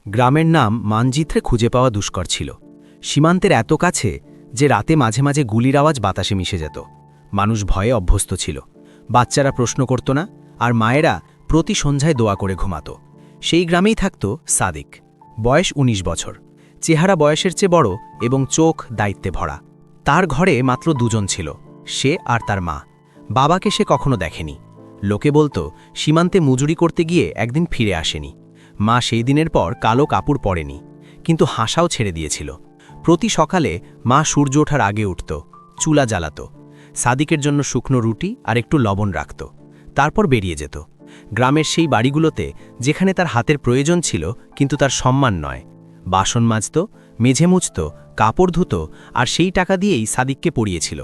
গ্রামের নাম মানচিত্রে খুঁজে পাওয়া দুষ্কর ছিল। সীমান্তের এত কাছে যে রাতে মাঝে মাঝে গুলির আওয়াজ বাতাসে মিশে যেত। মানুষ ভয়ে অভ্যস্ত ছিল। বাচ্চারা প্রশ্ন করত না, আর মায়েরা প্রতি সন্ধ্যায় দোয়া করে ঘুমাত। সেই গ্রামেই থাকত সাদিক। বয়স ১৯ বছর, চেহারা বয়সের চেয়ে বড় এবং চোখ দায়িত্বে ভরা। তার ঘরে মাত্র দুজন ছিল, সে আর তার মা। বাবাকে সে কখনো দেখেনি। লোকে বলতো সীমান্তে মজুরি করতে গিয়ে একদিন ফিরে আসেনি। মা সেই দিনের পর কালো কাপড় পরেনি, কিন্তু হাসাও ছেড়ে দিয়েছিল। প্রতি সকালে মা সূর্য ওঠার আগে উঠত, চুলা জ্বালাত, সাদিকের জন্য শুকনো রুটি আর একটু লবণ রাখত, তারপর বেরিয়ে যেত। গ্রামের সেই বাড়িগুলোতে যেখানে তার হাতের প্রয়োজন ছিল কিন্তু তার সম্মান নয়। বাসন মাজত, মেঝে মুছত, কাপড় ধুত, আর সেই টাকা দিয়েই সাদিককে পড়িয়েছিল।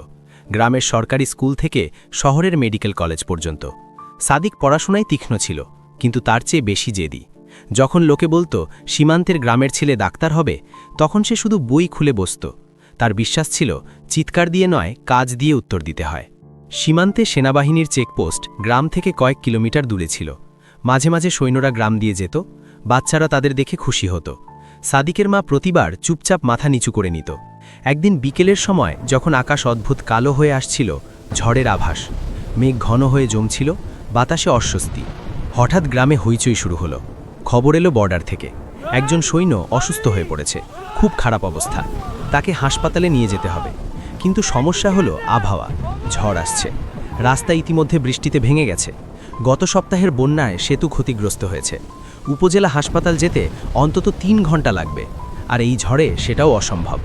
গ্রামের সরকারি স্কুল থেকে শহরের মেডিকেল কলেজ পর্যন্ত। সাদিক পড়াশোনায় তীক্ষ্ণ ছিল, কিন্তু তার চেয়ে বেশি জেদি। যখন লোকে বলতো সীমান্তের গ্রামের ছেলে ডাক্তার হবে, তখন সে শুধু বই খুলে বসত। তার বিশ্বাস ছিল চিৎকার দিয়ে নয়, কাজ দিয়ে উত্তর দিতে হয়। সীমান্তে সেনাবাহিনীর চেকপোস্ট গ্রাম থেকে কয়েক কিলোমিটার দূরে ছিল। মাঝে মাঝে সৈন্যরা গ্রাম দিয়ে যেত, বাচ্চারা তাদের দেখে খুশি হতো। সাদিকের মা প্রতিবার চুপচাপ মাথা নিচু করে নিত। একদিন বিকেলের সময় যখন আকাশ অদ্ভুত কালো হয়ে আসছিল, ঝড়ের আভাস, মেঘ ঘন হয়ে জমছিল, বাতাসে অস্বস্তি, হঠাৎ গ্রামে হইচই শুরু হলো। খবর এলো বর্ডার থেকে, একজন সৈন্য অসুস্থ হয়ে পড়েছে, খুব খারাপ অবস্থা, তাকে হাসপাতালে নিয়ে যেতে হবে। কিন্তু সমস্যা হলো আবহাওয়া, ঝড় আসছে, রাস্তা ইতিমধ্যে বৃষ্টিতে ভেঙে গেছে। গত সপ্তাহের বন্যায় সেতু ক্ষতিগ্রস্ত হয়েছে। উপজেলা হাসপাতাল যেতে অন্তত ৩ ঘন্টা লাগবে, আর এই ঝড়ে সেটাও অসম্ভব।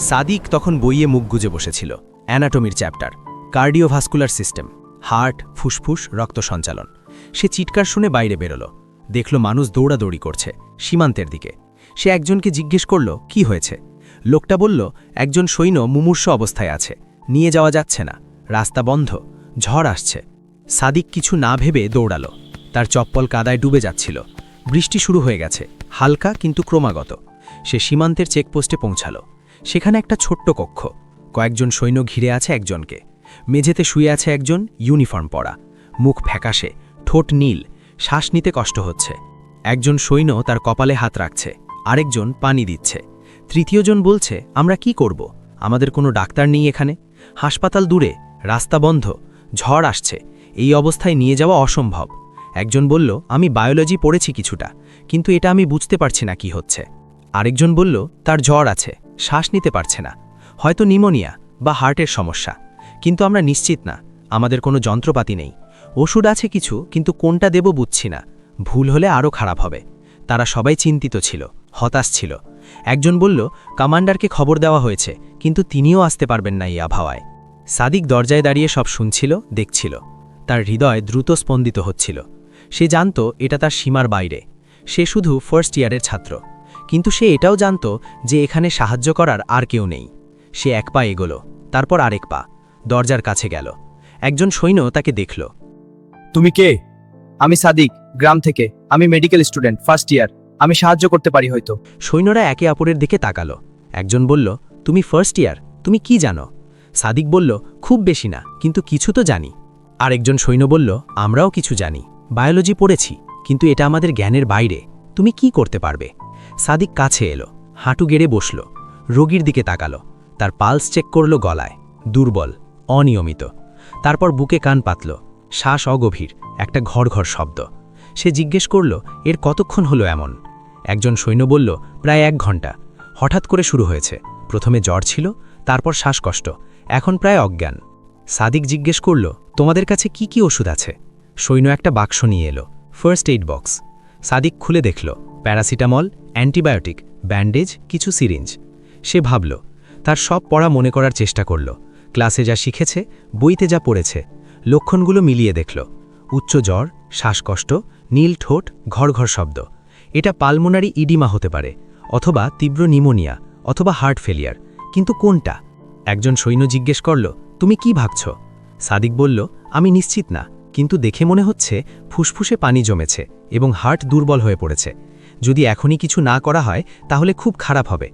সাদিক তখন বইয়ে মুখ গুজে বসেছিল। অ্যানাটমির চ্যাপ্টার, কার্ডিওভাস্কুলার সিস্টেম, হার্ট, ফুসফুস, রক্ত সঞ্চালন। সে চিৎকার শুনে বাইরে বেরোলো, দেখল মানুষ দৌড়াদৌড়ি করছে সীমান্তের দিকে। সে একজনকে জিজ্ঞেস করল কি হয়েছে। লোকটা বলল একজন সৈন্য মুমূর্ষ অবস্থায় আছে, নিয়ে যাওয়া যাচ্ছে না, রাস্তা বন্ধ, ঝড় আসছে। সাদিক কিছু না ভেবে দৌড়ালো। তার চপ্পল কাদায় ডুবে যাচ্ছিল। বৃষ্টি শুরু হয়ে গেছে, হালকা কিন্তু ক্রমাগত। সে সীমান্তের চেকপোস্টে পৌঁছালো। সেখানে একটা ছোট্ট কক্ষ, কয়েকজন সৈন্য ঘিরে আছে একজনকে। মেঝেতে শুয়ে আছে একজন, ইউনিফর্ম পরা, মুখ ফ্যাকাশে, ঠোঁট নীল, শ্বাস নিতে কষ্ট হচ্ছে। একজন সৈন্য তার কপালে হাত রাখছে, আরেকজন পানি দিচ্ছে। তৃতীয়জন বলছে আমরা কি করব, আমাদের কোনো ডাক্তার নেই এখানে, হাসপাতাল দূরে, রাস্তা বন্ধ, ঝড় আসছে, এই অবস্থায় নিয়ে যাওয়া অসম্ভব। একজন বলল আমি বায়োলজি পড়েছি কিছুটা, কিন্তু এটা আমি বুঝতে পারছি না কি হচ্ছে। আরেকজন বলল তার জ্বর আছে, শ্বাস নিতে পারছে না, হয়তো নিউমোনিয়া বা হার্টের সমস্যা, কিন্তু আমরা নিশ্চিত না, আমাদের কোনো যন্ত্রপাতি নেই। ওষুধ আছে কিছু, কিন্তু কোনটা দেব বুঝছি না, ভুল হলে আরও খারাপ হবে। তারা সবাই চিন্তিত ছিল, হতাশ ছিল। একজন বলল কমান্ডারকে খবর দেওয়া হয়েছে, কিন্তু তিনিও আসতে পারবেন না এই আবহাওয়ায়। সাদিক দরজায় দাঁড়িয়ে সব শুনছিল, দেখছিল। তার হৃদয় দ্রুত স্পন্দিত হচ্ছিল। সে জানত এটা তার সীমার বাইরে। সে শুধু ফার্স্ট ইয়ারের ছাত্র, কিন্তু সে এটাও জানত যে এখানে সাহায্য করার আর কেউ নেই। সে এক পা এগোলো, তারপর আরেক পা, দরজার কাছে গেল। একজন সৈন্য তাকে দেখল। তুমি কে? আমি সাদিক, গ্রাম থেকে। আমি মেডিকেল স্টুডেন্ট, ফার্স্ট ইয়ার। আমি সাহায্য করতে পারি হয়তো। সৈন্যরা একে অপরের দিকে তাকালো। একজন বলল তুমি ফার্স্ট ইয়ার, তুমি কি জানো? সাদিক বলল খুব বেশি না, কিন্তু কিছু তো জানি। আরেকজন সৈন্য বলল আমরাও কিছু জানি, বায়োলজি পড়েছি, কিন্তু এটা আমাদের জ্ঞানের বাইরে, তুমি কি করতে পারবে? সাদিক কাছে এলো, হাঁটু গেড়ে বসল, রোগীর দিকে তাকালো। তার পালস চেক করল, গলায় দুর্বল, অনিয়মিত। তারপর বুকে কান পাতল, শ্বাস অগভীর, একটা ঘর ঘর শব্দ। সে জিজ্ঞেস করল এর কতক্ষণ হলো এমন? একজন সৈন্য বলল প্রায় 1 ঘন্টা। হঠাৎ করে শুরু হয়েছে, প্রথমে জ্বর ছিল, তারপর শ্বাসকষ্ট, এখন প্রায় অজ্ঞান। সাদিক জিজ্ঞেস করল তোমাদের কাছে কি কি ওষুধ আছে? সৈন্য একটা বাক্স নিয়ে এলো, ফার্স্ট এইড বক্স। সাদিক খুলে দেখল প্যারাসিটামল, অ্যান্টিবায়োটিক, ব্যান্ডেজ, কিছু সিরিঞ্জ। সে ভাবল, তার সব পড়া মনে করার চেষ্টা করল, ক্লাসে যা শিখেছে, বইতে যা পড়েছে। লক্ষণগুলো মিলিয়ে দেখল, উচ্চ জ্বর, শ্বাসকষ্ট, নীল ঠোঁট, ঘর ঘর শব্দ। এটা পালমোনারি ইডিমা হতে পারে, অথবা তীব্র নিউমোনিয়া, অথবা হার্ট ফেলিয়ার, কিন্তু কোনটা? একজন সৈন্য জিজ্ঞেস করল তুমি কি ভাবছ? সাদিক বলল আমি নিশ্চিত না, কিন্তু দেখে মনে হচ্ছে ফুসফুসে পানি জমেছে এবং হার্ট দুর্বল হয়ে পড়েছে। যদি এখনই কিছু না করা হয় তাহলে খুব খারাপ হবে।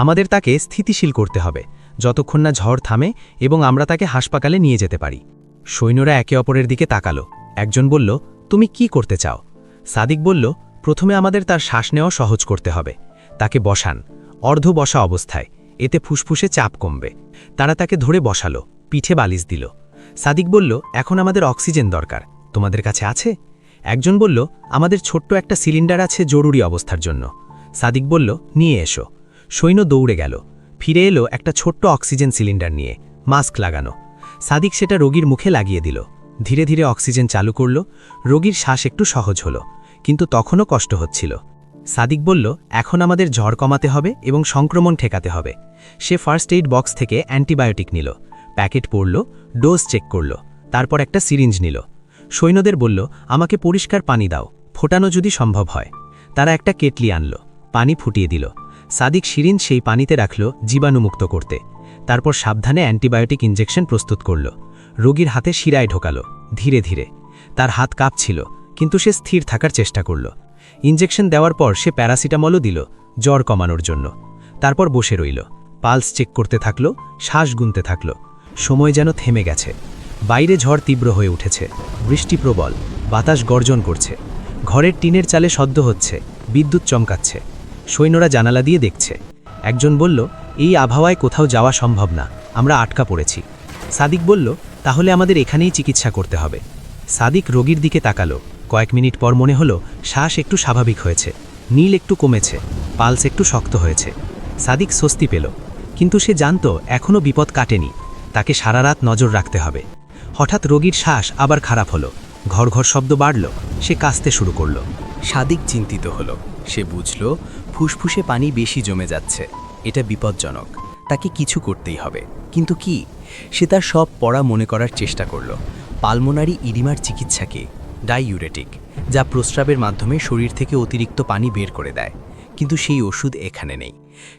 আমাদের তাকে স্থিতিশীল করতে হবে, যতক্ষণ না ঝড় থামে এবং আমরা তাকে হাসপাতালে নিয়ে যেতে পারি। সৈন্যরা একে অপরের দিকে তাকালো। একজন বলল তুমি কি করতে চাও? সাদিক বলল প্রথমে আমাদের তার শ্বাস নেওয়া সহজ করতে হবে। তাকে বসান, অর্ধ বসা অবস্থায়, এতে ফুসফুসে চাপ কমবে। তারা তাকে ধরে বসালো, পিঠে বালিশ দিল। সাদিক বলল, এখন আমাদের অক্সিজেন দরকার, তোমাদের কাছে আছে? একজন বলল, আমাদের ছোট্ট একটা সিলিন্ডার আছে জরুরি অবস্থার জন্য। সাদিক বলল, নিয়ে এসো। সৈন্য দৌড়ে গেল, ফিরে এলো একটা ছোট্ট অক্সিজেন সিলিন্ডার নিয়ে, মাস্ক লাগানো। সাদিক সেটা রোগীর মুখে লাগিয়ে দিল। ধীরে ধীরে অক্সিজেন চালু করল। রোগীর শ্বাস একটু সহজ হলো, কিন্তু তখনও কষ্ট হচ্ছিল। সাদিক বলল, এখন আমাদের জ্বর কমাতে হবে এবং সংক্রমণ ঠেকাতে হবে। সে ফার্স্ট এইড বক্স থেকে অ্যান্টিবায়োটিক নিল, প্যাকেট পড়ল, ডোজ চেক করল, তারপর একটা সিরিঞ্জ নিল। সৈন্যদের বলল, আমাকে পরিষ্কার পানি দাও, ফোটানো যদি সম্ভব হয়। তারা একটা কেটলি আনল, পানি ফুটিয়ে দিল। সাদিক সিরিঞ্জ সেই পানিতে রাখল জীবাণুমুক্ত করতে। তারপর সাবধানে অ্যান্টিবায়োটিক ইনজেকশন প্রস্তুত করল। রোগীর হাতে শিরায় ঢোকালো, ধীরে ধীরে। তার হাত কাঁপছিল, কিন্তু সে স্থির থাকার চেষ্টা করল। ইনজেকশন দেওয়ার পর সে প্যারাসিটামলও দিল, জ্বর কমানোর জন্য। তারপর বসে রইল, পালস চেক করতে থাকল, শ্বাস গুনতে থাকল। সময় যেন থেমে গেছে। বাইরে ঝড় তীব্র হয়ে উঠেছে, বৃষ্টি প্রবল, বাতাস গর্জন করছে। ঘরের টিনের চালে শব্দ হচ্ছে, বিদ্যুৎ চমকাচ্ছে। সৈন্যরা জানালা দিয়ে দেখছে। একজন বলল, এই আবহাওয়ায় কোথাও যাওয়া সম্ভব না, আমরা আটকা পড়েছি। সাদিক বলল, তাহলে আমাদের এখানেই চিকিৎসা করতে হবে। সাদিক রোগীর দিকে তাকালো। কয়েক মিনিট পর মনে হলো শ্বাস একটু স্বাভাবিক হয়েছে, নীল একটু কমেছে, পালস একটু শক্ত হয়েছে। সাদিক স্বস্তি পেল, কিন্তু সে জানত এখনও বিপদ কাটেনি। তাকে সারা রাত নজর রাখতে হবে। হঠাৎ রোগীর শ্বাস আবার খারাপ হলো, ঘর ঘর শব্দ বাড়ল। সে কাঁচতে শুরু করল। সাদিক চিন্তিত হলো। সে বুঝল ফুসফুসে পানি বেশি জমে যাচ্ছে, এটা বিপজ্জনক। তাকে কিছু করতেই হবে, কিন্তু কি? সে তার সব পড়া মনে করার চেষ্টা করল। পালমোনারি ইডিমার চিকিৎসাকে ডাইউরেটিক, যা প্রস্রাবের মাধ্যমে শরীর থেকে অতিরিক্ত পানি বের করে দেয়, কিন্তু সেই ওষুধ এখানে নেই।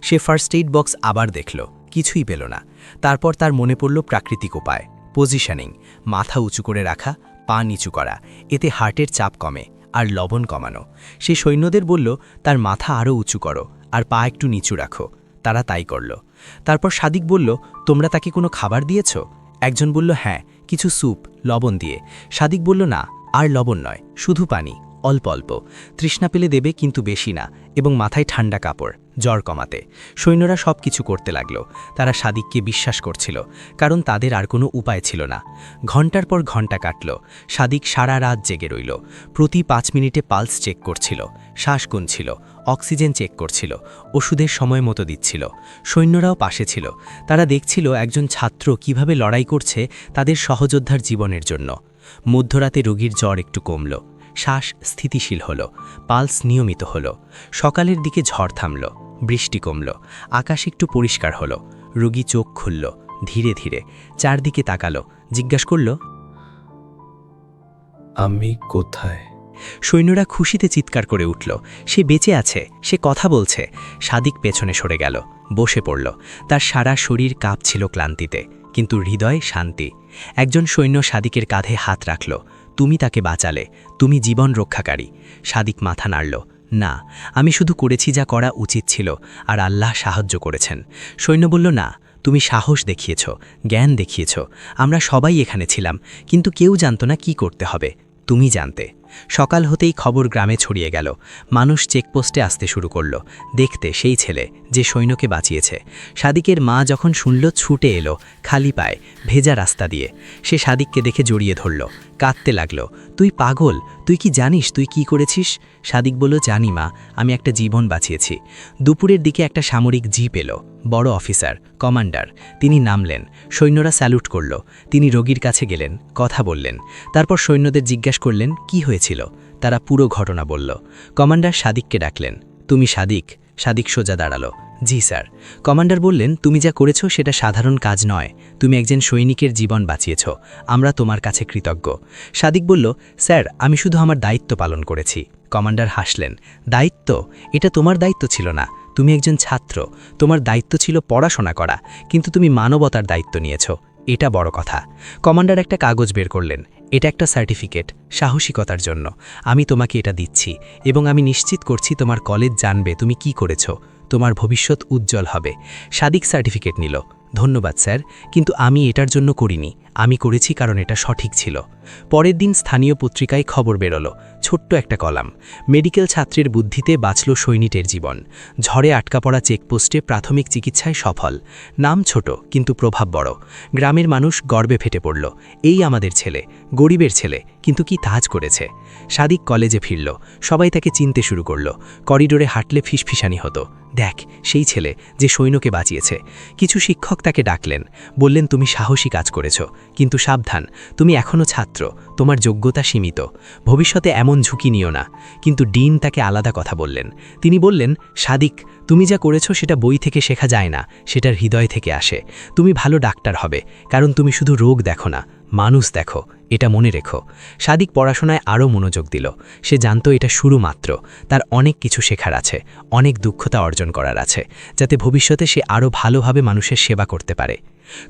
সে ফার্স্ট এইড বক্স আবার দেখল, কিছুই পেল না। তারপর তার মনে পড়ল প্রাকৃতিক উপায়, পজিশনিং, মাথা উঁচু করে রাখা, পা নিচু করা, এতে হার্টের চাপ কমে, আর লবণ কমানো। সে সৈন্যদের বলল, তার মাথা আরও উঁচু করো আর পা একটু নিচু রাখো। তারা তাই করল। তারপর সাদিক বলল, তোমরা তাকে কোনো খাবার দিয়েছ? একজন বলল, হ্যাঁ, কিছু স্যুপ, লবণ দিয়ে। সাদিক বলল, না, আর লবণ নয়, শুধু পানি, অল্প অল্প। তৃষ্ণা পেলে দেবে, কিন্তু বেশি না, এবং মাথায় ঠান্ডা কাপড়, জ্বর কমাতে। সৈন্যরা সব কিছু করতে লাগল। তারা সাদিককে বিশ্বাস করছিল, কারণ তাদের আর কোনো উপায় ছিল না। ঘন্টার পর ঘন্টা কাটল। সাদিক সারা রাত জেগে রইল। প্রতি 5 মিনিটে পালস চেক করছিল, শ্বাস গুনছিল, অক্সিজেন চেক করছিল, ওষুধের সময় মতো দিচ্ছিল। সৈন্যরাও পাশে ছিল। তারা দেখছিল একজন ছাত্র কিভাবে লড়াই করছে তাদের সহযোদ্ধার জীবনের জন্য। মধ্যরাতে রোগীর জ্বর একটু কমল, শ্বাস স্থিতিশীল হলো, পালস নিয়মিত হলো। সকালের দিকে ঝড় থামল, বৃষ্টি কমল, আকাশ একটু পরিষ্কার হলো। রোগী চোখ খুলল, ধীরে ধীরে চারদিকে তাকালো, জিজ্ঞাসা করল, আমি কোথায়? সৈন্যরা খুশিতে চিৎকার করে উঠল, সে বেঁচে আছে, সে কথা বলছে। সাদিক পেছনে সরে গেল, বসে পড়ল। তার সারা শরীর কাঁপছিল ক্লান্তিতে, কিন্তু হৃদয় শান্তি। একজন সৈন্য সাদিকের কাঁধে হাত রাখল। তুমি তাকে বাঁচালে, তুমি জীবন রক্ষাকারী। সাদিক মাথা নাড়ল, না, আমি শুধু করেছি যা করা উচিত ছিল, আর আল্লাহ সাহায্য করেছেন। সৈন্য বলল, না, তুমি সাহস দেখিয়েছ, জ্ঞান দেখিয়েছ। আমরা সবাই এখানে ছিলাম, কিন্তু কেউ জানত না কি করতে হবে, তুমি জানতে। সকাল হতেই খবর গ্রামে ছড়িয়ে গেল। মানুষ চেকপোস্টে আসতে শুরু করল, দেখতে সেই ছেলে যে সৈন্যকে বাঁচিয়েছে। সাদিকের মা যখন শুনল, ছুটে এলো, খালি পায়ে, ভেজা রাস্তা দিয়ে। সে সাদিককে দেখে জড়িয়ে ধরল, কাঁদতে লাগল, তুই পাগল, তুই কি জানিস তুই কি করেছিস? সাদিক বলল, জানি মা, আমি একটা জীবন বাঁচিয়েছি। দুপুরের দিকে একটা সামরিক জিপ এলো, বড় অফিসার, কমান্ডার। তিনি নামলেন, সৈন্যরা স্যালুট করল। তিনি রোগীর কাছে গেলেন, কথা বললেন। তারপর সৈন্যদের জিজ্ঞাসা করলেন কি হয়েছিল। তারা পুরো ঘটনা বলল। কমান্ডার সাদিককে ডাকলেন, তুমি সাদিক? সাদিক সোজা দাঁড়ালো, জি স্যার। কমান্ডার বললেন, তুমি যা করেছো সেটা সাধারণ কাজ নয়, তুমি একজন সৈনিকের জীবন বাঁচিয়েছ, আমরা তোমার কাছে কৃতজ্ঞ। সাদিক বলল, স্যার, আমি শুধু আমার দায়িত্ব পালন করেছি। কমান্ডার হাসলেন, দায়িত্ব? এটা তোমার দায়িত্ব ছিল না, তুমি একজন ছাত্র, তোমার দায়িত্ব ছিল পড়াশোনা করা, কিন্তু তুমি মানবতার দায়িত্ব নিয়েছ, এটা বড় কথা। কমান্ডার একটা কাগজ বের করলেন, এটা একটা সার্টিফিকেট, সাহসিকতার জন্য। আমি তোমাকে এটা দিচ্ছি, এবং আমি নিশ্চিত করছি তোমার কলেজ জানবে তুমি কি করেছো, তোমার ভবিষ্যৎ উজ্জ্বল হবে। সাদিক সার্টিফিকেট নিল, ধন্যবাদ স্যার, কিন্তু আমি এটার জন্য করিনি, আমি করেছি কারণ এটা সঠিক ছিল। পরের দিন স্থানীয় পত্রিকায় খবর বেরোলো, ছোট্ট একটা কলাম, মেডিকেল ছাত্রের বুদ্ধিতে বাঁচল সৈনিকের জীবন, ঝড়ে আটকা পড়া চেকপোস্টে প্রাথমিক চিকিৎসায় সফল। নাম ছোট কিন্তু প্রভাব বড়। গ্রামের মানুষ গর্বে ফেটে পড়ল, এই আমাদের ছেলে, গরিবের ছেলে, কিন্তু কি কাজ করেছে। সাদিক কলেজে ফিরল, সবাই তাকে চিনতে শুরু করল। করিডোরে হাঁটলে ফিসফিসানি হতো, দেখ সেই ছেলে যে সৈন্যকে বাঁচিয়েছে। কিছু শিক্ষক তাকে ডাকলেন, বললেন তুমি সাহসী কাজ করেছ, কিন্তু সাবধান, তুমি এখনও ছাত্র, তোমার যোগ্যতা সীমিত, ভবিষ্যতে এমন ঝুঁকি নিও না। কিন্তু ডিন তাকে আলাদা কথা বললেন। তিনি বললেন, সাদিক, তুমি যা করেছ সেটা বই থেকে শেখা যায় না, সেটার হৃদয় থেকে আসে। তুমি ভালো ডাক্তার হবে, কারণ তুমি শুধু রোগ দেখো না, মানুষ দেখো, এটা মনে রেখো। সাদিক পড়াশোনায় আরও মনোযোগ দিল। সে জানত এটা শুরু মাত্র, তার অনেক কিছু শেখার আছে, অনেক দক্ষতা অর্জন করার আছে, যাতে ভবিষ্যতে সে আরও ভালোভাবে মানুষের সেবা করতে পারে।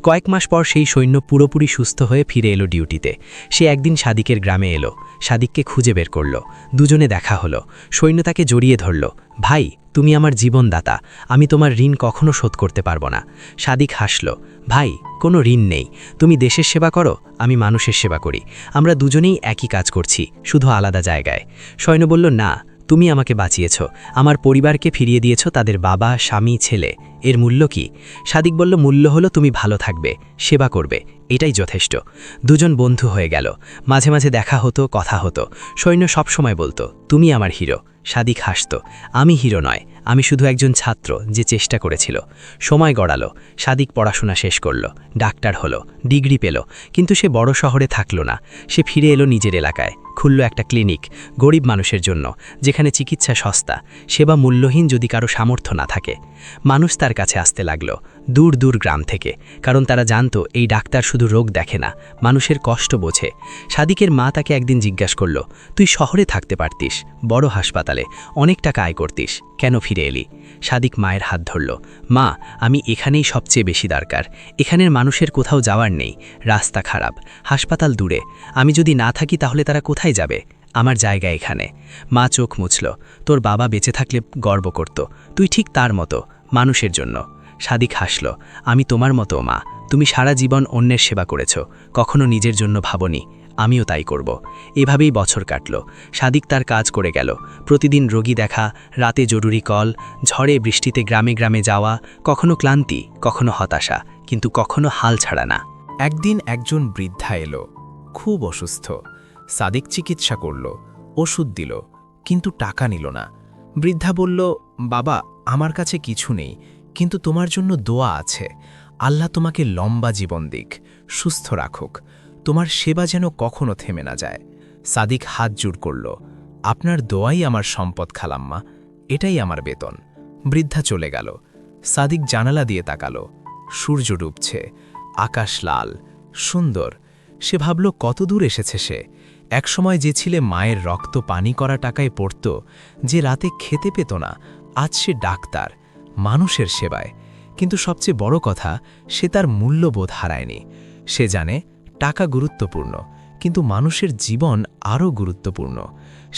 কয়েক মাস পর সেই সৈন্য পুরোপুরি সুস্থ হয়ে ফিরে এলো ডিউটিতে। সে একদিন সাদিকের গ্রামে এলো, সাদিককে খুঁজে বের করল, দুজনে দেখা হলো। সৈন্য তাকে জড়িয়ে ধরল, ভাই তুমি আমার জীবনদাতা, আমি তোমার ঋণ কখনো শোধ করতে পারবো না। সাদিক হাসল, ভাই কোনো ঋণ নেই, তুমি দেশের সেবা করো, আমি মানুষের সেবা করি, আমরা দুজনেই একই কাজ করছি, শুধু আলাদা জায়গায়। সৈন্য বলল, না, তুমি আমাকে বাঁচিয়েছ, আমার পরিবারকে ফিরিয়ে দিয়েছ তাদের বাবা, স্বামী, ছেলে, এর মূল্য কি? সাদিক বলল, মূল্য হলো তুমি ভালো থাকবে, সেবা করবে, এটাই যথেষ্ট। দুজন বন্ধু হয়ে গেল, মাঝে মাঝে দেখা হতো, কথা হতো। সৈন্য সবসময় বলতো, তুমি আমার হিরো। সাদিক হাসত, আমি হিরো নয়, আমি শুধু একজন ছাত্র যে চেষ্টা করেছিল। সময় গড়ালো, সাদিক পড়াশোনা শেষ করল, ডাক্তার হলো, ডিগ্রি পেল, কিন্তু সে বড় শহরে থাকলো না। সে ফিরে এলো নিজের এলাকায়, খুলল একটা ক্লিনিক, গরিব মানুষের জন্য, যেখানে চিকিৎসা সস্তা, সেবা মূল্যহীন যদি কারো সামর্থ্য না থাকে। মানুষ তার কাছে আসতে লাগলো, দূর দূর গ্রাম থেকে, কারণ তারা জানতো এই ডাক্তার শুধু রোগ দেখে না, মানুষের কষ্ট বোঝে। সাদিকের মা তাকে একদিন জিজ্ঞাসা করল, তুই শহরে থাকতে পারতিস, বড় হাসপাতালে, অনেক টাকা আয় করতিস, কেন ফিরে এলি? সাদিক মায়ের হাত ধরল, মা, আমি এখানেই সবচেয়ে বেশি দরকার, এখানের মানুষের কোথাও যাওয়ার নেই, রাস্তা খারাপ, হাসপাতাল দূরে, আমি যদি না থাকি তাহলে তারা কোথায় যাবে? আমার জায়গা এখানে। মা চোখ মুছল, তোর বাবা বেঁচে থাকলে গর্ব করত, তুই ঠিক তার মতো, মানুষের জন্য। সাদিক হাসল, আমি তোমার মতো মা, তুমি সারা জীবন অন্যের সেবা করেছ, কখনো নিজের জন্য ভাবনি, আমিও তাই করব। এভাবেই বছর কাটল। সাদিক তার কাজ করে গেল, প্রতিদিন রোগী দেখা, রাতে জরুরি কল, ঝড়ে বৃষ্টিতে গ্রামে গ্রামে যাওয়া, কখনো ক্লান্তি, কখনো হতাশা, কিন্তু কখনো হাল ছাড়া না। একদিন একজন বৃদ্ধা এলো, খুব অসুস্থ। সাদিক চিকিৎসা করল, ওষুধ দিল, কিন্তু টাকা নিল না। বৃদ্ধা বলল, বাবা, আমার কাছে কিছু নেই, কিন্তু তোমার জন্য দোয়া আছে, আল্লাহ তোমাকে লম্বা জীবন দিক, সুস্থ রাখুক, তোমার সেবা যেন কখনো থেমে না যায়। সাদিক হাত জোড় করল, আপনার দোয়াই আমার সম্পদ খালাম্মা, এটাই আমার বেতন। বৃদ্ধা চলে গেল। সাদিক জানালা দিয়ে তাকালো, সূর্য ডুবছে, আকাশ লাল, সুন্দর। সে ভাবল কত দূর এসেছে সে। একসময় যে ছেলে মায়ের রক্ত পানি করা টাকায় পড়ত, যে রাতে খেতে পেত না, আজ সে ডাক্তার, মানুষের সেবায়। কিন্তু সবচেয়ে বড় কথা, সে তার মূল্যবোধ হারায়নি। সে জানে টাকা গুরুত্বপূর্ণ, কিন্তু মানুষের জীবন আরও গুরুত্বপূর্ণ।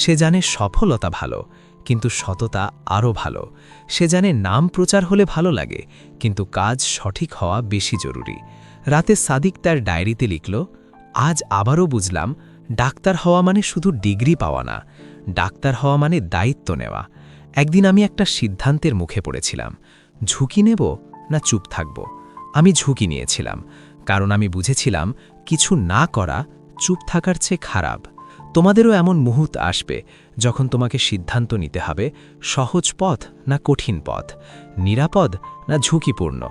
সে জানে সফলতা ভালো, কিন্তু সততা আরও ভালো। সে জানে নাম প্রচার হলে ভালো লাগে, কিন্তু কাজ সঠিক হওয়া বেশি জরুরি। রাতে সাদিক তার ডায়েরিতে লিখল, আজ আবারও বুঝলাম, ডাক্তার হওয়া মানে শুধু ডিগ্রি পাওয়া না, ডাক্তার হওয়া মানে দায়িত্ব নেওয়া। একদিন আমি একটা সিদ্ধান্তের মুখে পড়েছিলাম, ঝুঁকি নেব না চুপ থাকব। আমি ঝুঁকি নিয়েছিলাম, কারণ আমি বুঝেছিলাম কিছু না করা চুপ থাকার চেয়ে খারাপ। তোমাদেরও এমন মুহূর্ত আসবে যখন তোমাকে সিদ্ধান্ত নিতে হবে, সহজ পথ না কঠিন পথ, নিরাপদ না ঝুঁকিপূর্ণ।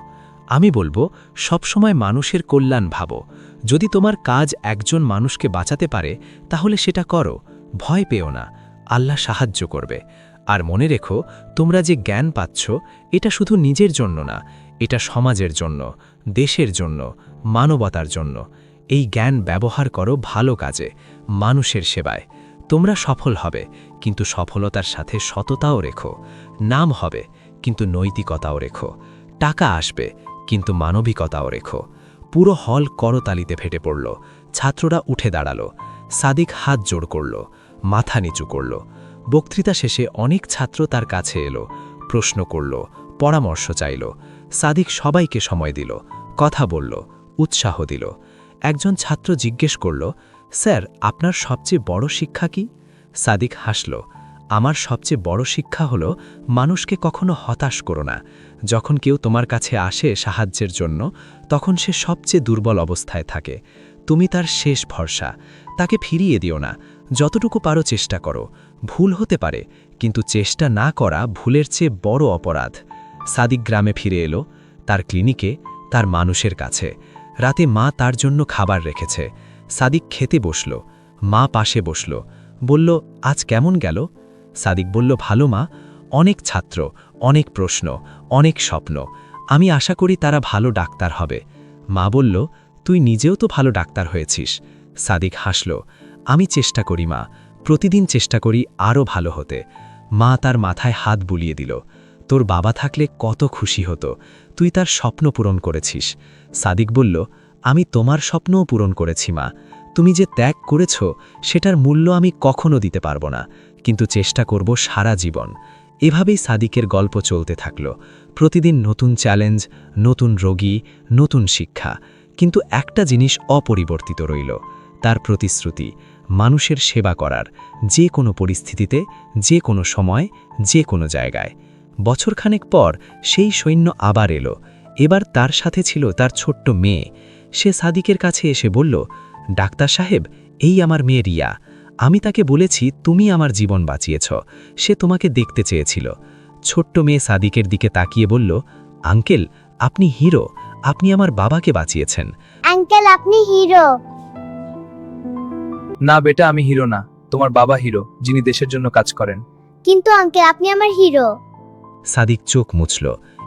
আমি বলবো, সবসময় মানুষের কল্যাণ ভাবো। যদি তোমার কাজ একজন মানুষকে বাঁচাতে পারে, তাহলে সেটা করো, ভয় পেও না, আল্লাহ সাহায্য করবে। আর মনে রেখো, তোমরা যে জ্ঞান পাচ্ছ, এটা শুধু নিজের জন্য না, এটা সমাজের জন্য, দেশের জন্য, মানবতার জন্য। এই জ্ঞান ব্যবহার করো ভালো কাজে, মানুষের সেবায়। তোমরা সফল হবে, কিন্তু সফলতার সাথে সততাও রেখো। নাম হবে, কিন্তু নৈতিকতাও রেখো। টাকা আসবে, কিন্তু মানবিকতাও রেখো। পুরো হল করতালিতে ফেটে পড়ল। ছাত্ররা উঠে দাঁড়ালো। সাদিক হাত জোড় করল, মাথা নিচু করল। বক্তৃতা শেষে অনেক ছাত্র তার কাছে এলো, প্রশ্ন করল, পরামর্শ চাইল। সাদিক সবাইকে সময় দিল, কথা বলল, উৎসাহ দিল। একজন ছাত্র জিজ্ঞেস করল, স্যার আপনার সবচেয়ে বড় শিক্ষা কি? সাদিক হাসল, আমার সবচেয়ে বড় শিক্ষা হলো মানুষকে কখনো হতাশ করো না। যখন কেউ তোমার কাছে আসে সাহায্যের জন্য, তখন সে সবচেয়ে দুর্বল অবস্থায় থাকে। তুমি তার শেষ ভরসা। তাকে ফিরিয়ে দিও না, যতটুকু পারো চেষ্টা করো। ভুল হতে পারে, কিন্তু চেষ্টা না করা ভুলের চেয়ে বড় অপরাধ। সাদিক গ্রামে ফিরে এলো, তার ক্লিনিকে, তার মানুষের কাছে। রাতে মা তার জন্য খাবার রেখেছে। সাদিক খেতে বসল, মা পাশে বসল, বলল, আজ কেমন গেল? সাদিক বলল, ভালো মা, অনেক ছাত্র, অনেক প্রশ্ন, অনেক স্বপ্ন। আমি আশা করি তারা ভালো ডাক্তার হবে। মা বলল, তুই নিজেও তো ভালো ডাক্তার হয়েছিস। সাদিক হাসল, আমি চেষ্টা করি মা, প্রতিদিন চেষ্টা করি আরও ভালো হতে। মা তার মাথায় হাত বুলিয়ে দিল, তোর বাবা থাকলে কত খুশি হতো, তুই তার স্বপ্ন পূরণ করেছিস। সাদিক বলল, আমি তোমার স্বপ্নও পূরণ করেছি মা। তুমি যে ত্যাগ করেছ সেটার মূল্য আমি কখনো দিতে পারবো না, কিন্তু চেষ্টা করব সারা জীবন। এভাবেই সাদিকের গল্প চলতে থাকল। প্রতিদিন নতুন চ্যালেঞ্জ, নতুন রোগী, নতুন শিক্ষা। কিন্তু একটা জিনিস অপরিবর্তিত রইল, তার প্রতিশ্রুতি, মানুষের সেবা করার, যে কোনো পরিস্থিতিতে, যে কোনো সময়, যে কোনো জায়গায়। বছরখানেক পর সেই সৈন্য আবার এলো। এবার তার সাথে ছিল তার ছোট্ট মেয়ে। সে সাদিকের কাছে এসে বলল, ডাক্তার সাহেব, এই আমার মেয়ে রিয়া। আমি তাকে বলেছি তুমি আমার জীবন বাঁচিয়েছ। সে তোমাকে দেখতে চেয়েছিল। ছোট্ট মেয়ে সাদিকের দিকে তাকিয়ে বলল, আঙ্কেল, আপনি হিরো, আপনি আমার বাবাকে বাঁচিয়েছেন। আঙ্কেল আপনি হিরো। না বেটা, আমি হিরো না, তোমার বাবা হিরো, যিনি দেশের জন্য কাজ করেন। কিন্তু আঙ্কেল আপনি আমার হিরো। সাদিক চোখ মুছল।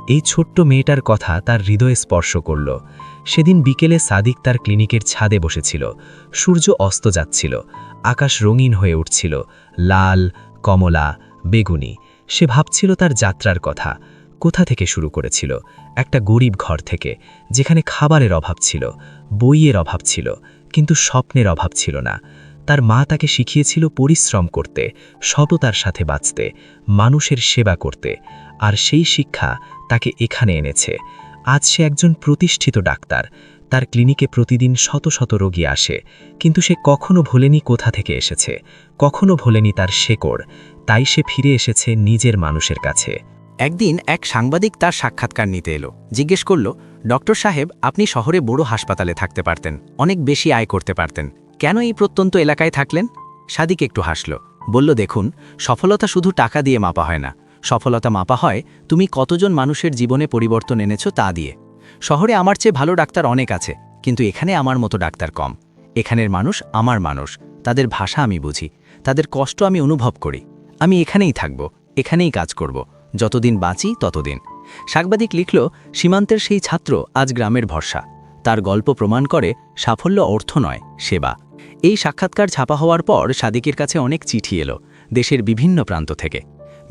এই ছোট্ট মেয়েটার কথা তার হৃদয়ে স্পর্শ করল। সেদিন বিকেলে সাদিক তার ক্লিনিকের ছাদে বসেছিল। সূর্য অস্ত যাচ্ছিল, আকাশ রঙিন হয়ে উঠছিল, লাল, কমলা, বেগুনি। সে ভাবছিল তার যাত্রার কথা। কোথা থেকে শুরু করেছিল? একটা গরিব ঘর থেকে, যেখানে খাবারের অভাব ছিল, বইয়ের অভাব ছিল, কিন্তু স্বপ্নের অভাব ছিল না। তার মা তাকে শিখিয়েছিল পরিশ্রম করতে, সততার সাথে বাঁচতে, মানুষের সেবা করতে। আর সেই শিক্ষা তাকে এখানে এনেছে। আজ সে একজন প্রতিষ্ঠিত ডাক্তার। তার ক্লিনিকে প্রতিদিন শত শত রোগী আসে, কিন্তু সে কখনো ভোলেনি কোথা থেকে এসেছে, কখনো ভোলেনি তার শেকড়। তাই সে ফিরে এসেছে নিজের মানুষের কাছে। একদিন এক সাংবাদিক তার সাক্ষাৎকার নিতে এলো। জিজ্ঞেস করল, ডক্টর সাহেব, আপনি শহরে বড় হাসপাতালে থাকতে পারতেন, অনেক বেশি আয় করতে পারতেন, কেন এই প্রত্যন্ত এলাকায় থাকলেন? সাদিক একটু হাসল, বলল, দেখুন, সফলতা শুধু টাকা দিয়ে মাপা হয় না। সফলতা মাপা হয় তুমি কতজন মানুষের জীবনে পরিবর্তন এনেছো তা দিয়ে। শহরে আমার চেয়ে ভালো ডাক্তার অনেক আছে, কিন্তু এখানে আমার মতো ডাক্তার কম। এখানের মানুষ আমার মানুষ, তাদের ভাষা আমি বুঝি, তাদের কষ্ট আমি অনুভব করি। আমি এখানেই থাকব, এখানেই কাজ করব, যতদিন বাঁচি ততদিন। সাংবাদিক লিখল, সীমান্তের সেই ছাত্র আজ গ্রামের ভরসা। তার গল্প প্রমাণ করে সাফল্য অর্থ নয়, সেবা। এই সাক্ষাৎকার ছাপা হওয়ার পর সাদিকের কাছে অনেক চিঠি এলো, দেশের বিভিন্ন প্রান্ত থেকে।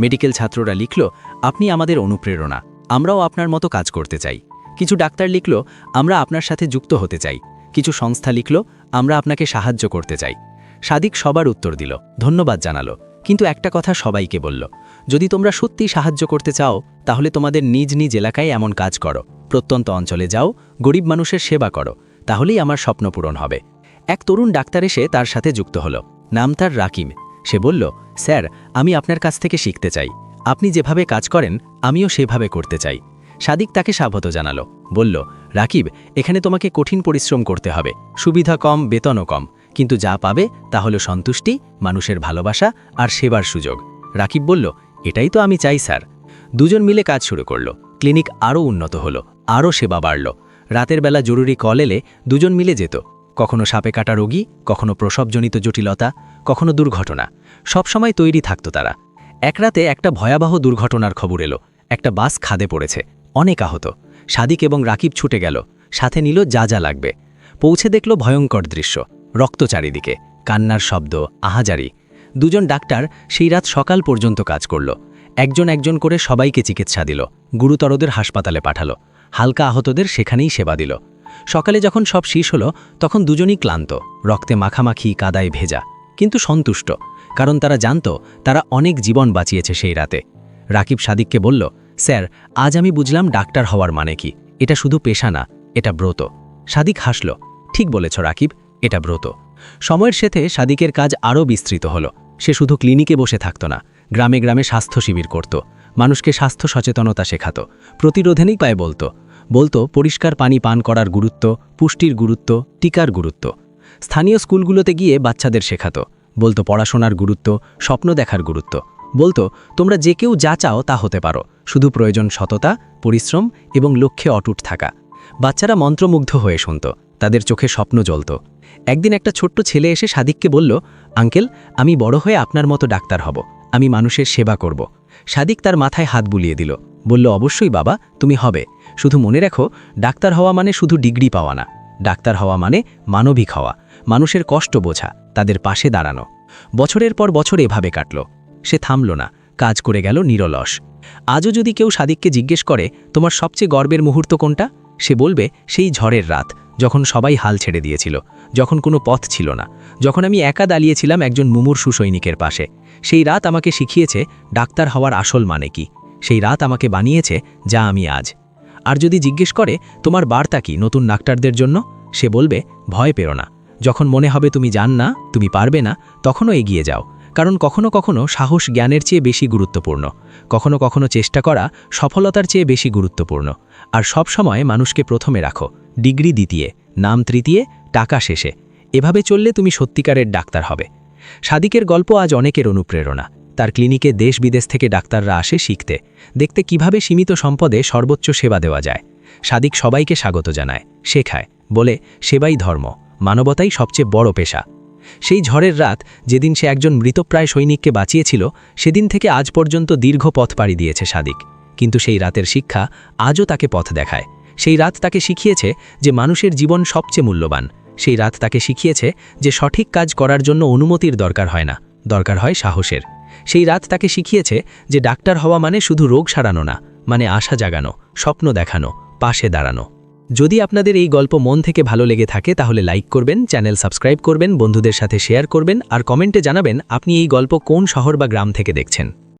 মেডিকেল ছাত্ররা লিখল, আপনি আমাদের অনুপ্রেরণা, আমরাও আপনার মতো কাজ করতে চাই। কিছু ডাক্তার লিখল, আমরা আপনার সাথে যুক্ত হতে চাই। কিছু সংস্থা লিখল, আমরা আপনাকে সাহায্য করতে চাই। সাদিক সবার উত্তর দিল, ধন্যবাদ জানালো, কিন্তু একটা কথা সবাইকে বলল, যদি তোমরা সত্যি সাহায্য করতে চাও, তাহলে তোমাদের নিজ নিজ এলাকায় এমন কাজ করো, প্রত্যন্ত অঞ্চলে যাও, গরিব মানুষের সেবা করো, তাহলেই আমার স্বপ্ন পূরণ হবে। এক তরুণ ডাক্তার এসে তার সাথে যুক্ত হলো, নাম তার রাকিম। সে বলল, স্যার, আমি আপনার কাছ থেকে শিখতে চাই। আপনি যেভাবে কাজ করেন আমিও সেভাবে করতে চাই। সাদিক তাকে স্বাগত জানালো, বলল, রাকিব, এখানে তোমাকে কঠিন পরিশ্রম করতে হবে, সুবিধা কম, বেতনও কম, কিন্তু যা পাবে তা হলো সন্তুষ্টি, মানুষের ভালোবাসা আর সেবার সুযোগ। রাকিব বলল, এটাই তো আমি চাই স্যার। দুজন মিলে কাজ শুরু করলো। ক্লিনিক আরও উন্নত হলো, আরও সেবা বাড়ল। রাতের বেলা জরুরি কল এলে দুজন মিলে যেত। কখনো সাপে কাটা রোগী, কখনো প্রসবজনিত জটিলতা, কখনো দুর্ঘটনা। সবসময় তৈরি থাকত তারা। এক রাতে একটা ভয়াবহ দুর্ঘটনার খবর এলো। একটা বাস খাদে পড়েছে, অনেক আহত। সাদিক এবং রাকিব ছুটে গেল, সাথে নিল যা যা লাগবে। পৌঁছে দেখল ভয়ঙ্কর দৃশ্য, রক্ত চারিদিকে, কান্নার শব্দ, আহাজারি। দুজন ডাক্তার সেই রাত সকাল পর্যন্ত কাজ করল। একজন একজন করে সবাইকে চিকিৎসা দিল, গুরুতরদের হাসপাতালে পাঠালো, হালকা আহতদের সেখানেই সেবা দিল। সকালে যখন সব শেষ হলো, তখন দুজনই ক্লান্ত, রক্তে মাখামাখি, কাদায় ভেজা, কিন্তু সন্তুষ্ট, কারণ তারা জানত তারা অনেক জীবন বাঁচিয়েছে সেই রাতে। রাকিব সাদিককে বলল, স্যার, আজ আমি বুঝলাম ডাক্তার হওয়ার মানে কি। এটা শুধু পেশা না, এটা ব্রত। সাদিক হাসল। ঠিক বলেছ রাকিব, এটা ব্রত। সময়ের সাথে সাদিকের কাজ আরও বিস্তৃত হলো। সে শুধু ক্লিনিকে বসে থাকত না, গ্রামে গ্রামে স্বাস্থ্য শিবির করত, মানুষকে স্বাস্থ্য সচেতনতা শেখাতো, প্রতিরোধেনেই পায় বলতো পরিষ্কার পানি পান করার গুরুত্ব, পুষ্টির গুরুত্ব, টিকার গুরুত্ব। স্থানীয় স্কুলগুলোতে গিয়ে বাচ্চাদের শেখাতো, বলতো পড়াশোনার গুরুত্ব, স্বপ্ন দেখার গুরুত্ব। বলতো তোমরা যে কেউ যা চাও তা হতে পারো, শুধু প্রয়োজন সততা, পরিশ্রম এবং লক্ষ্যে অটুট থাকা। বাচ্চারা মন্ত্রমুগ্ধ হয়ে শুনত, তাদের চোখে স্বপ্ন জ্বলত। একদিন একটা ছোট্ট ছেলে এসে সাদিককে বলল, আঙ্কেল, আমি বড় হয়ে আপনার মতো ডাক্তার হব, আমি মানুষের সেবা করব। সাদিক তার মাথায় হাত বুলিয়ে দিল, বলল, অবশ্যই বাবা, তুমি হবে। শুধু মনে রাখো, ডাক্তার হওয়া মানে শুধু ডিগ্রি পাওয়া না, ডাক্তার হওয়া মানে মানবিক হওয়া, মানুষের কষ্ট বোঝা, তাদের পাশে দাঁড়ানো। বছরের পর বছর এভাবে কাটল। সে থামল না, কাজ করে গেল নিরলস। আজও যদি কেউ সাদিককে জিজ্ঞেস করে, তোমার সবচেয়ে গর্বের মুহূর্ত কোনটা, সে বলবে, সেই ঝড়ের রাত, যখন সবাই হাল ছেড়ে দিয়েছিল, যখন কোনো পথ ছিল না, যখন আমি একা দাঁড়িয়েছিলাম একজন মুমূর্ষু সৈনিকের পাশে। সেই রাত আমাকে শিখিয়েছে ডাক্তার হওয়ার আসল মানে কি। সেই রাত আমাকে বানিয়েছে যা আমি আজ। আর যদি জিজ্ঞেস করে, তোমার বার্তা কি নতুন ডাক্তারদের জন্য, সে বলবে, ভয় পেও না। যখন মনে হবে তুমি জান না, তুমি পারবে না, তখনও এগিয়ে যাও। কারণ কখনো কখনো সাহস জ্ঞানের চেয়ে বেশি গুরুত্বপূর্ণ, কখনো কখনো চেষ্টা করা সফলতার চেয়ে বেশি গুরুত্বপূর্ণ। আর সব সময় মানুষকে প্রথমে রাখো, ডিগ্রি দ্বিতীয়, নাম তৃতীয়, টাকা শেষে। এভাবে চললে তুমি সত্যিকারের ডাক্তার হবে। সাদিকের গল্প আজ অনেকের অনুপ্রেরণা। তার ক্লিনিকে দেশ বিদেশ থেকে ডাক্তাররা আসে শিখতে, দেখতে কিভাবে সীমিত সম্পদে সর্বোচ্চ সেবা দেওয়া যায়। সাদিক সবাইকে স্বাগত জানায়, শেখায়, বলে সেবাই ধর্ম, মানবতাই সবচেয়ে বড় পেশা। সেই ঝড়ের রাত, যেদিন সে একজন মৃতপ্রায় সৈনিককে বাঁচিয়েছিল, সেদিন থেকে আজ পর্যন্ত দীর্ঘ পথ পাড়ি দিয়েছে সাদিক। কিন্তু সেই রাতের শিক্ষা আজও তাকে পথ দেখায়। সেই রাত তাকে শিখিয়েছে যে মানুষের জীবন সবচেয়ে মূল্যবান। সেই রাত তাকে শিখিয়েছে যে সঠিক কাজ করার জন্য অনুমতির দরকার হয় না, দরকার হয় সাহসের। সেই রাত তাকে শিখিয়েছে যে ডাক্তার হওয়া মানে শুধু রোগ সারানো না, মানে আশা জাগানো, স্বপ্ন দেখানো, পাশে দাঁড়ানো। যদি আপনাদের এই গল্প মন থেকে ভালো লেগে থাকে তাহলে লাইক করবেন, চ্যানেল সাবস্ক্রাইব করবেন, বন্ধুদের সাথে শেয়ার করবেন আর কমেন্টে জানাবেন আপনি এই গল্প কোন শহর বা গ্রাম থেকে দেখছেন।